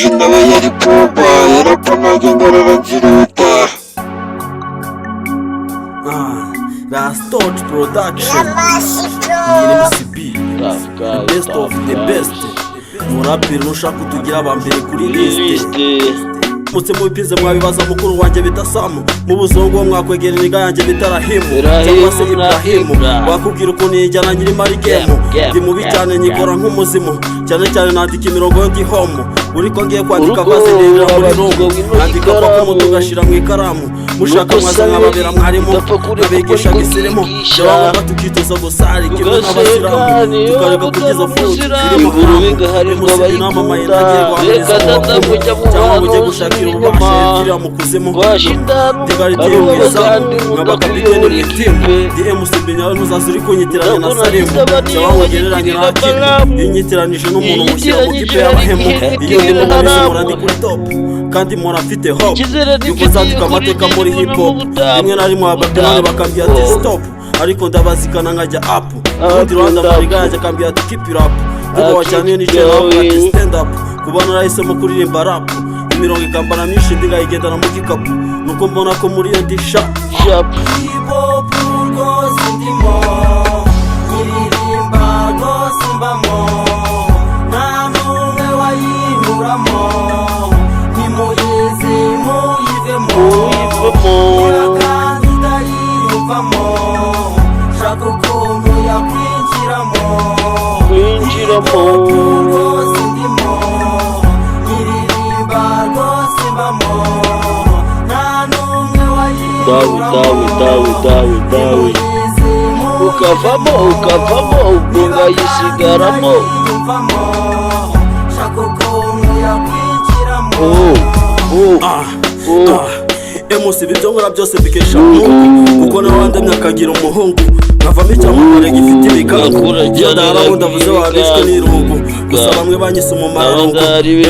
nawe yari kuba yarakonaga ingorora nziruta. Rastoch Production, MCB, the best of the best. Muraperi nushaka kutugira abambere kuri liste. Mutse mubipize mwabibaza mukuru wanjye bitasamu, mu buzongo mwakwegera iniga yanjye bitarahimu cyangwa se Ibrahimu. Wakubwira ukuntu yijyana nyiri marigemu, ndi mubi cyane nyikora nk'umuzimu, cyane cyane nandika imirongo ndi homo. Uriko ngiye kwandika bazirira muri rogo, nandika kwa mutu gashira mu ikaramu. Mushaka mwaza nkababera mwarimu, abigisha gisirimo, cyangwa tukitoza gusari kimwe n'abasiramu, tukareka kugeza futi zirimo haramu. Musi inama mayina ngiye guhamiriza cyangwa mujye gushakira ububasha yitira mu kuzimu. Ndigariteye mwizamu nk'abakapiteni mw'itimu, ndi MCB nyawe ntuzaza uri kunyitiranya na Salimu, cyangwa nkugereranye na Hakimu. Iyo nyitiranije n'umuntu mushyira mu kipe y'abahemu, iyo ndi mu muri simura ndi kuri top kandi mpora mfite hope yuko nzandika amateka muri hip hop. Rimwe na rimwe abaturage bakambwira ati stop, ariko ndabazikana nkajya up. Urundi ruhande amariga yanjye akambwira ati keep it up. Kuba cyane nicaye nawe ati stand up. Kuba narahisemo kuririmba rap, imirongo ikambana myinshi ndigayigendana mu gikapu, nuko mbona ko muri iyo ndi sharp. Hip hop rwose ndimo, nyiririmba rwose mbamo, nta n'umwe wayinyuramo. Nimuyizi muyivemo, kandi utayiyumvamo, shaka ukuntu yakwinjiramo. Rwose ndimo, nyiririmba rwose mbamo, nta n'umwe wayinyuramo. ukavamo ubwo ngayisigaramo. Shaka ukuntu yakwinjiramo. MCB ibyo nkora byose mbikesha Mungu, kuko nawe wandemye akagira umuhungu, nkavamo icyamamare gifite ibigango. Iyo ndaharaho ndavuze wabishwe n'iruhugu, gusa bamwe banyise umumararungu.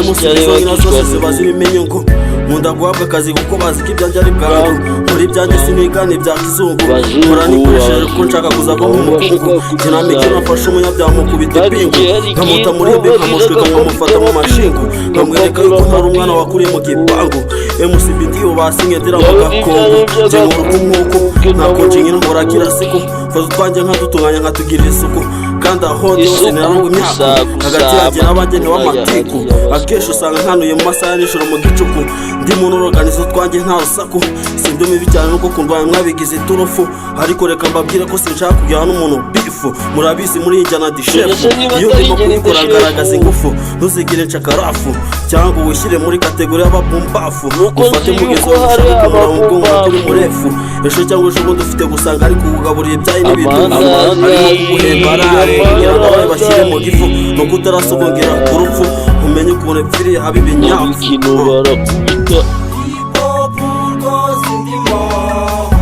MCB izo nkino zose ziba zirimo inyungu, nkunda guhabwa akazi kuko bazi ko ibyanjye ari bwangu. Muri ibyanjye sinigana ibya kizungu, nkora nikoresheje kuko nshaka kuzagwa nk'umukungu. Kinamike nafashe umunyabyaha mukubita ipingu, nkamuta muri ibi nkamushwika nkamufata mu mashingu, nkamwereka yuko ntari umwana wakuriye mu gipangu. MCB ndiyo basinye ndira mu gakongo, njye nkora nk'uko nakonje nkino nkora kila siku. Fata utwanjye nkadutunganya nkatugirira isuku, kandi aho ndose nirarunga imyaka hagati yanjye n'abageni b'amatiku. Akenshi usanga nkanuye mu masaha ya nijoro mu gicuku, ndi mu n'uruganizo twanjye nta rusaku. Sindi mibi cyane nuko kundwanya mwabigize iturufu, ariko reka mbabwire ko sinshaka kujyana n'umuntu bifu. Murabizi muri iyi njyana ndi shefu, iyo ndimo kubikora ngaragaza ingufu. Ntuzigire nshakarafu cyangwa wishyire muri kategori y'ababumbafu, ufate mugezo ushaka kumura mu bwongo turi murefu. Ejo cyangwa ejo bundi ufite gusanga ari kugaburira ibyayi n'ibitugu, arimo kuguhembara kugira ngo abawe bashyire mu gifu, nuko utarasogongera ku rupfu umenye ukuntu epfiriye haba ibinyapfu.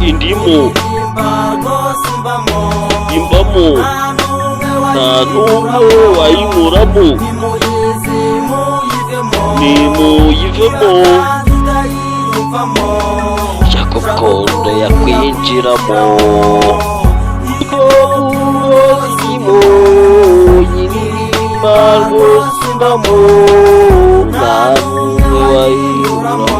Indimu imbamo, nta n'umwe wayinyuramo. Nimuyivemo, shaka ukuntu yakwinjiramo. Nyiririmba rwose mbamo, nta n'umwe wayinyuramo.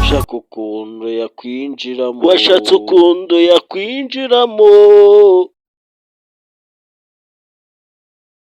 Shaka ukuntu yakwinjiramo, washatse ukuntu yakwinjiramo.